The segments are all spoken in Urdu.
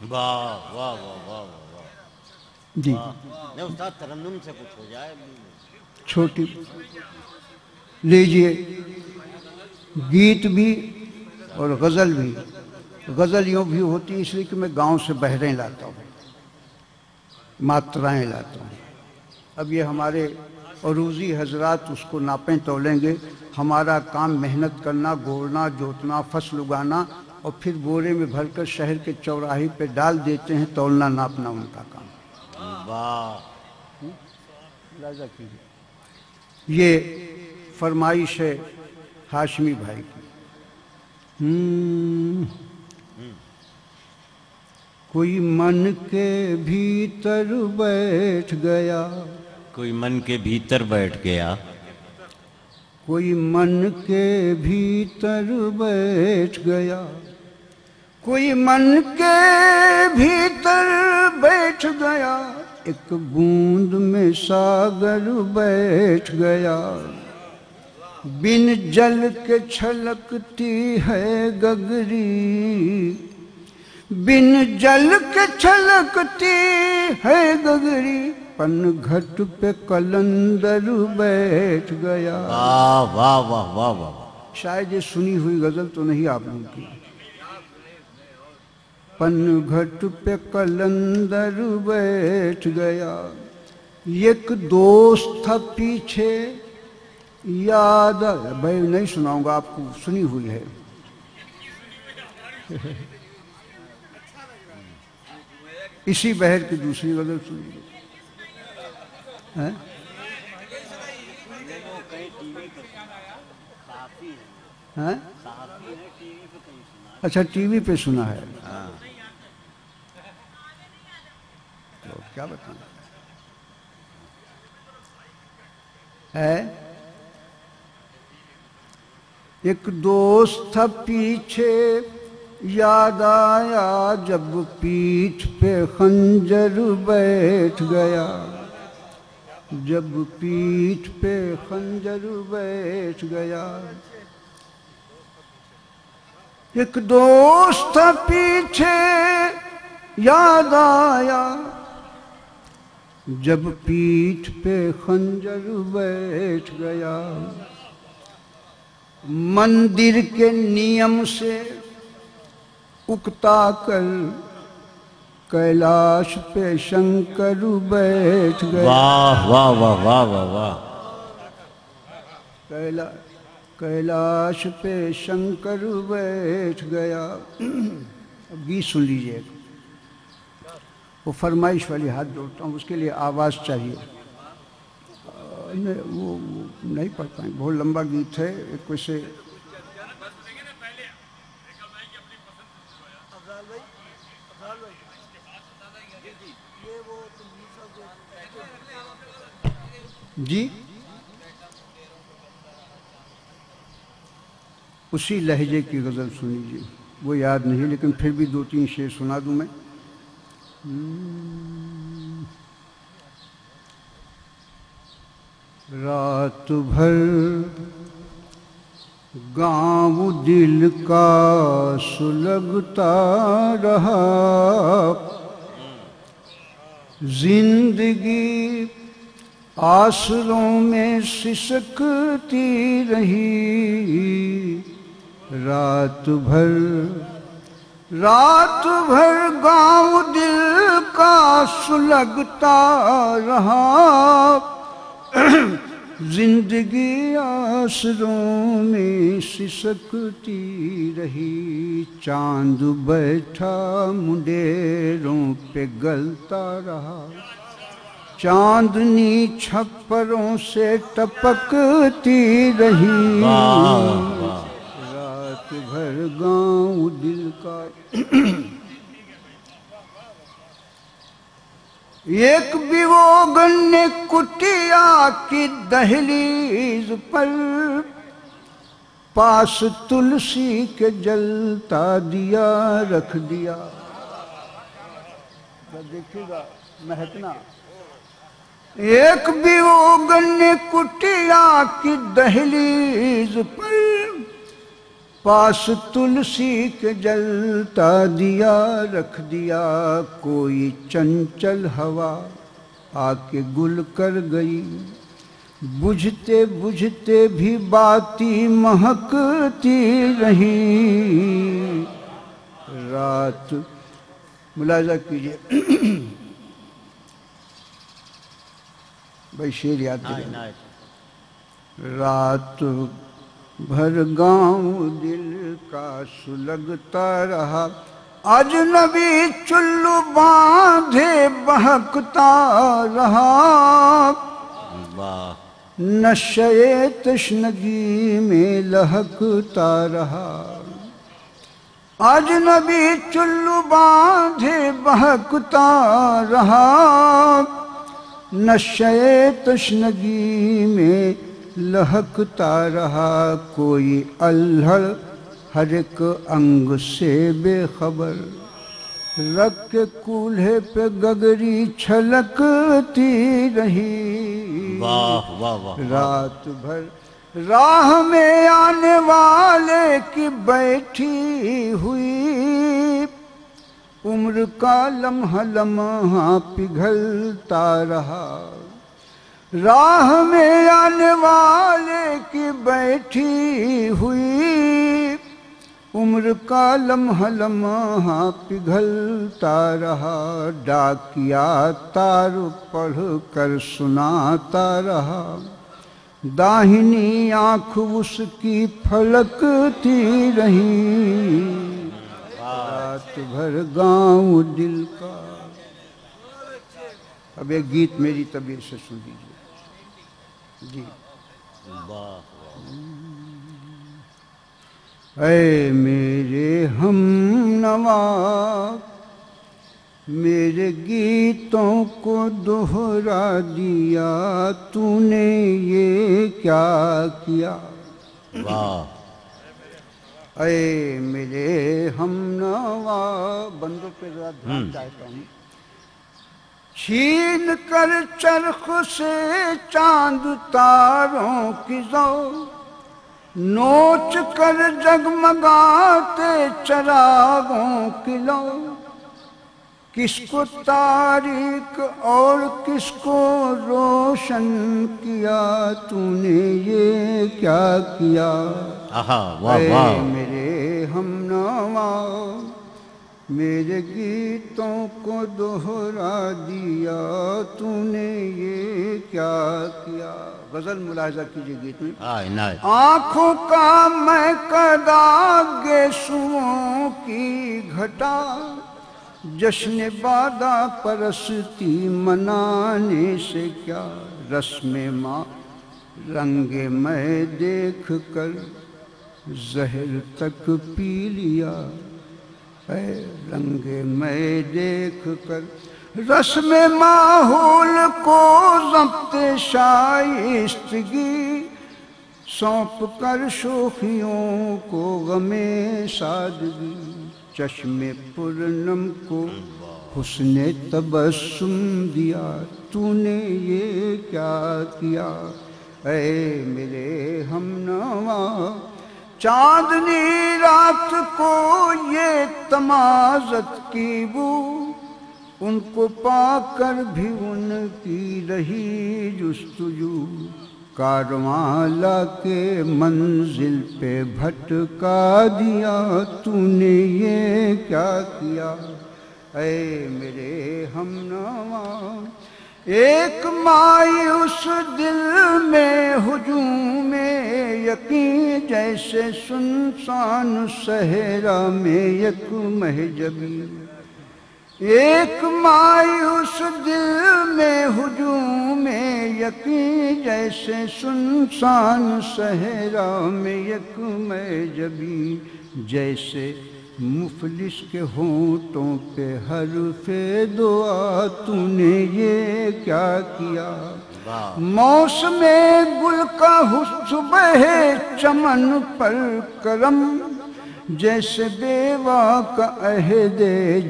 واہ واہ واہ واہ واہ جی نہیں استاد ترنم سے کچھ ہو جائے چھوٹی لیجئے گیت بھی اور غزل بھی غزل یوں بھی ہوتی ہے اس لیے کہ میں گاؤں سے بحریں لاتا ہوں ماترائیں لاتا ہوں اب یہ ہمارے عروضی حضرات اس کو ناپیں تولیں گے ہمارا کام محنت کرنا گوڑنا جوتنا فصل اگانا اور پھر بورے میں بھر کر شہر کے چوراہے پہ ڈال دیتے ہیں تولنا ناپنا ان کا کام واہ لہذا کیجیے یہ فرمائش ہے ہاشمی بھائی کی کوئی من کے بھیتر بیٹھ گیا کوئی من کے بھیتر بیٹھ گیا کوئی من کے بھیتر بیٹھ گیا کوئی من کے بھیتر بیٹھ گیا ایک بوند میں ساگر بیٹھ گیا بن جل کے چھلکتی ہے گگری بن جل کے چھلکتی ہے گگری پن گھٹ پہ قلندر بیٹھ گیا واہ واہ واہ واہ واہ شاید یہ سنی ہوئی غزل تو نہیں آپ لوگوں کی پن گھٹ پہ قلندر بیٹھ گیا ایک دوست تھا پیچھے یاد بھائی نہیں سناؤں گا آپ کو سنی ہوئی ہے اسی بہر کی دوسری غزل سنیے اچھا ٹی وی پہ سنا ہے تو کیا بتاؤں ہے ایک دوست تھا پیچھے یاد آیا جب پیٹھ پہ خنجر بیٹھ گیا جب پیٹھ پہ خنجر بیٹھ گیا ایک دوست تھا پیچھے یاد آیا جب پیٹھ پہ خنجر بیٹھ گیا مندر کے نیم سے اکتا کر کیلاش پہ شنکر بیٹھ گیا واہ واہ واہ واہ واہ واہ کیلاش پہ شنکر بیٹھ گیا اب گیت سن لیجئے وہ فرمائش والی ہاتھ جوڑتا ہوں اس کے لیے آواز چاہیے وہ نہیں پڑھ پائیں بہت لمبا گیت ہے ایک ویسے جی اسی لہجے کی غزل سن لیجیے وہ یاد نہیں لیکن پھر بھی دو تین شعر سنا دوں میں رات بھر گاؤں دل کا سلگتا رہا زندگی آسروں میں سسکتی رہی رات بھر گاؤں دل کا سلگتا رہا زندگی آسروں میں سسکتی رہی چاند بیٹھا منڈیروں پہ گلتا رہا چاندنی چھپروں سے ٹپکتی رہی رات بھر گاؤں دل کا ایک بیوگن نے کٹیا کی دہلیز پر پاس تلسی کے جلتا دیا رکھ دیا دیکھیے گا مہکنا ایک بیوگن نے کٹیا کی دہلیز پر پاس تلسی کے جلتا دیا رکھ دیا، کوئی چنچل ہوا آ کے گل کر گئی، بجھتے بجھتے بھی باتی مہکتی رہی رات۔ ملاحظہ کیجئے بھائی شعر یاد کریں۔ رات بھر گاؤں دل کا سلگتا رہا، اجنبی چلو باندھے بہکتا رہا، واہ نشے تشنگی میں لہکتا رہا، اجنبی چلو باندھے بہکتا رہا، نشے تشنگی میں لہکتا رہا، کوئی الہڑ ہر ایک انگ سے بے خبر، رکھ کے کولہے پہ گگری چھلکتی رہی واہ واہ واہ۔ رات بھر راہ میں آنے والے کی بیٹھی ہوئی، عمر کا لمحہ لمحہ پگھلتا رہا، راہ میں آنے والے کی بیٹھی ہوئی، عمر کا لمحہ لمحہ پگھلتا رہا، ڈاکیا تار پڑھ کر سناتا رہا، داہنی آنکھ اس کی پھلکتی رہی رات بھر گاؤں دل کا۔ اب ایک گیت میری طبیعت سے سن لیجیے جی۔ اے میرے ہم نوا، میرے گیتوں کو دہرا دیا تو نے یہ کیا کیا۔ واہ اے میرے ہم نوا، بندوں پہ ذرا دھیان چاہتا ہوں، چھین کر چرخ سے چاند تاروں کی ضو، نوچ کر جگمگاتے چراغوں کی لو، کس کو تاریک اور کس کو روشن کیا تو نے یہ کیا کیا۔ واہ اے واہ۔ میرے ہم نوا، میرے گیتوں کو دہرا دیا تو نے یہ کیا کیا۔ غزل ملاحظہ کیجئے گیت میں، عنایت۔ آنکھوں کا میں کدا گیسوؤں کی گھٹا، جشن بادہ پرستی منانے سے کیا، رسم ماں رنگ میں دیکھ کر زہر تک پی لیا، اے رنگ میں دیکھ کر رسم ماحول کو ضبط شائستگی، سونپ کر شوخیوں کو غم سادگی، چشم پرنم کو حسن تبسم دیا تو نے یہ کیا کیا۔ اے میرے ہم نوا، چاندنی رات کو یہ تمازت کی بو، ان کو پا کر بھی ان کی رہی جستجو، کارواں لا کے منزل پہ بھٹکا دیا تو نے یہ کیا کیا۔ اے میرے ہم نوا، ایک مایوس دل میں ہجوم یقین، جیسے سنسان صحرا میں یک مہجبی، ایک مایوس دل میں ہجوم یقین، جیسے سنسان صحرا میں یک مہجبی، جیسے مفلس کے ہونٹوں پہ حرف دعا تو نے یہ کیا کیا۔ موسم گل کا صبح چمن پر کرم، جیسے بیوہ کا عہد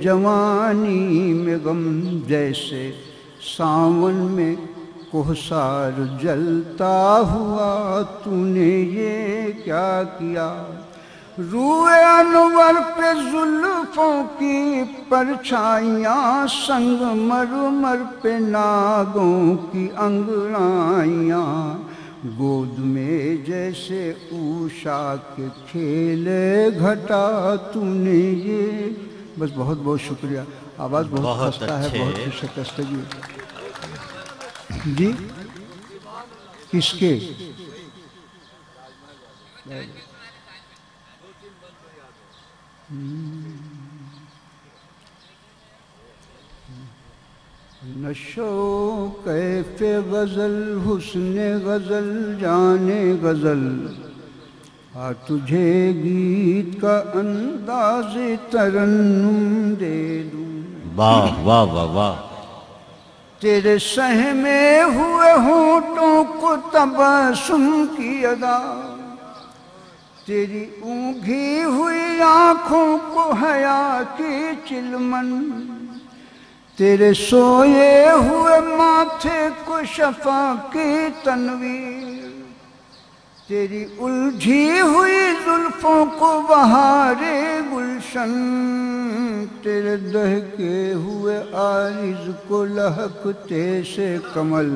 جوانی میں غم، جیسے ساون میں کوہسار جلتا ہوا تو نے یہ کیا کیا۔ روئے انور پہ زلفوں کی پرچھائیاں، سنگ مرمر پہ ناگوں کی انگڑائیاں، گود میں جیسے اوشا کے کھیلے گھٹا تو نے یہ. بس بہت بہت شکریہ. آواز بہت خستہ ہے، بہت شکستگی. جی کس کے؟ نشو کیف غزل حسن غزل جانے غزل، تجھے گیت کا انداز ترنم دے دوں. واہ واہ واہ واہ. تیرے سہمے ہوئے ہونٹوں کو تبسم کی ادا، تیری اونگھی ہوئی آنکھوں کو حیا کی چلمن، تیرے سوئے ہوئے ماتھے کو شفا کی تنویر، تیری الجھی ہوئی زلفوں کو بہار گلشن، تیرے دہکے ہوئے عارض کو لہکتے سے کمل،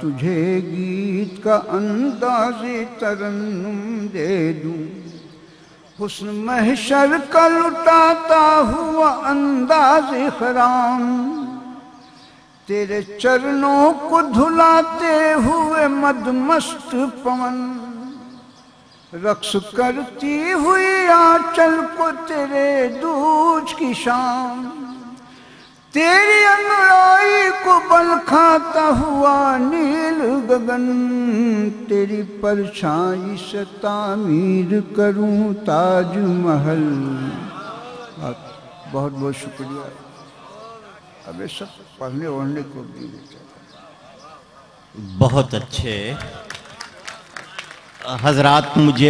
تجھے گیت کا انداز ترنم دے دوں. حسن محشر کا لٹاتا ہوا انداز خرام، تیرے چرنوں کو دھلاتے ہوئے مدمست پون، رقص کرتی ہوئی آنچل کو تیرے دودھ کی شام، تیری انگڑائی کو بل کھاتا ہوا نیل گگن، تیری پرچھائی سے تعمیر کروں تاج محل. بہت بہت شکریہ. اب یہ سب پڑھنے اوڑھنے کو بھی دیتا ہے. بہت اچھے حضرات. مجھے